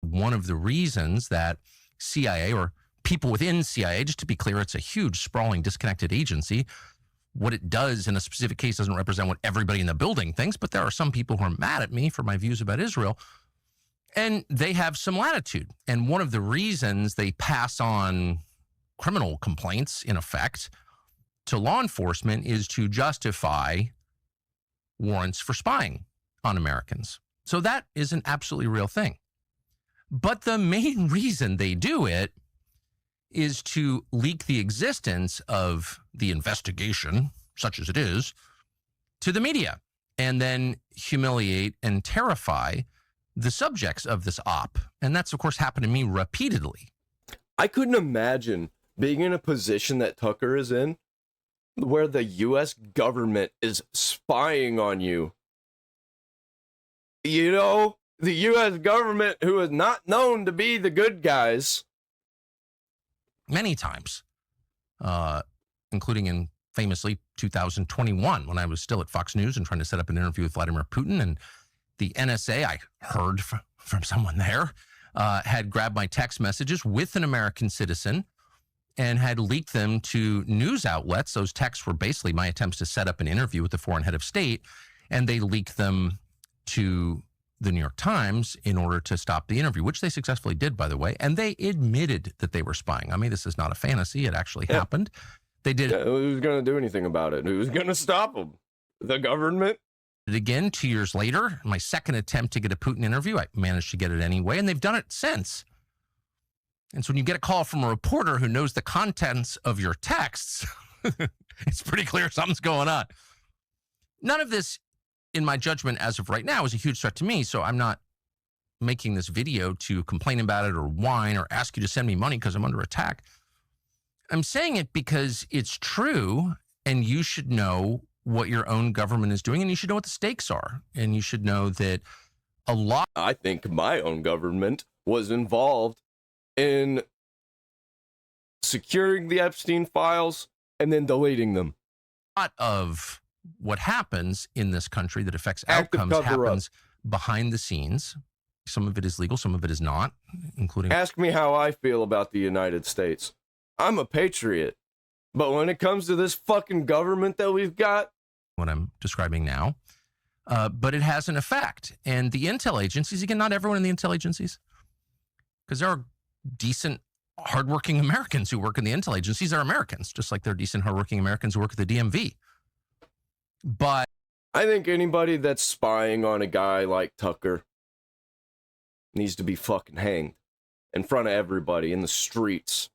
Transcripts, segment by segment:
One of the reasons that CIA or people within CIA, just to be clear, it's a huge, sprawling, disconnected agency. What it does in a specific case doesn't represent what everybody in the building thinks, but there are some people who are mad at me for my views about Israel, and they have some latitude. And one of the reasons they pass on criminal complaints, in effect, to law enforcement is to justify warrants for spying on Americans. So that is an absolutely real thing. But the main reason they do it is to leak the existence of the investigation, such as it is, to the media, and then humiliate and terrify the subjects of this op. And that's, of course, happened to me repeatedly. I couldn't imagine being in a position that Tucker is in, where the U.S. government is spying on you. You know, the U.S. government, who is not known to be the good guys. Many times, including in famously 2021, when I was still at Fox News and trying to set up an interview with Vladimir Putin. And the NSA, I heard from someone there, had grabbed my text messages with an American citizen and had leaked them to news outlets. Those texts were basically my attempts to set up an interview with the foreign head of state, and they leaked them to the New York Times in order to stop the interview, which they successfully did, by the way. And they admitted that they were spying. I mean, this is not a fantasy. It actually happened. They did. Yeah, who's going to do anything about it? Who's going to stop them? The government? Again, 2 years later, my second attempt to get a Putin interview, I managed to get it anyway, and they've done it since. And so when you get a call from a reporter who knows the contents of your texts, it's pretty clear something's going on. None of this, in my judgment, as of right now, is a huge threat to me. So I'm not making this video to complain about it or whine or ask you to send me money because I'm under attack. I'm saying it because it's true, and you should know what your own government is doing, and you should know what the stakes are. And you should know that a lot... I think my own government was involved in securing the Epstein files and then deleting them. A lot of what happens in this country that affects outcomes happens behind the scenes. Some of it is legal, some of it is not, including... Ask me how I feel about the United States. I'm a patriot. But when it comes to this fucking government that we've got... What I'm describing now. But it has an effect. And the intel agencies, again, not everyone in the intel agencies, because there are decent, hardworking Americans who work in the intel agencies are Americans, just like there are decent, hardworking Americans who work at the DMV. But I think anybody that's spying on a guy like Tucker needs to be fucking hanged in front of everybody in the streets.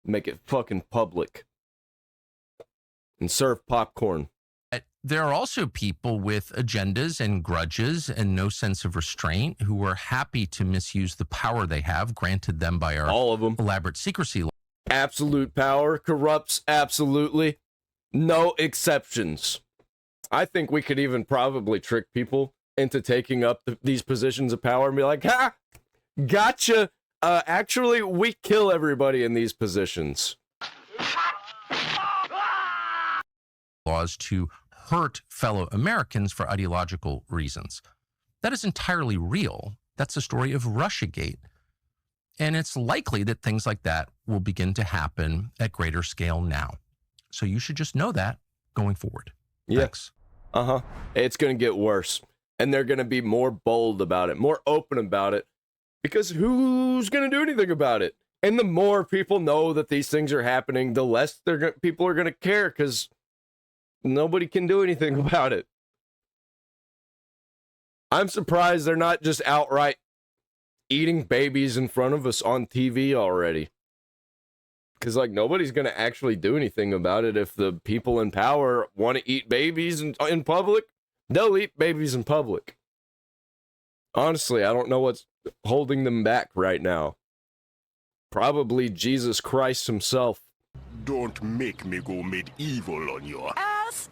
Make it fucking public. And serve popcorn. there are also people with agendas and grudges and no sense of restraint who are happy to misuse the power they have granted them by our all of them elaborate secrecy law. Absolute power corrupts absolutely. No exceptions. I think we could even probably trick people into taking up these positions of power and be like, ha, gotcha. Actually, we kill everybody in these positions. Laws to hurt fellow Americans for ideological reasons. That is entirely real. That's the story of Russiagate. And it's likely that things like that will begin to happen at greater scale now. So you should just know that going forward. Yes. Thanks. It's going to get worse. And they're going to be more bold about it, more open about it. Because who's going to do anything about it? And the more people know that these things are happening, the less people are going to care, because nobody can do anything about it. I'm surprised they're not just outright eating babies in front of us on TV already. Because, like, nobody's going to actually do anything about it. If the people in power want to eat babies in public, they'll eat babies in public. Honestly, I don't know what's holding them back right now. Probably Jesus Christ himself. Don't make me go medieval on you.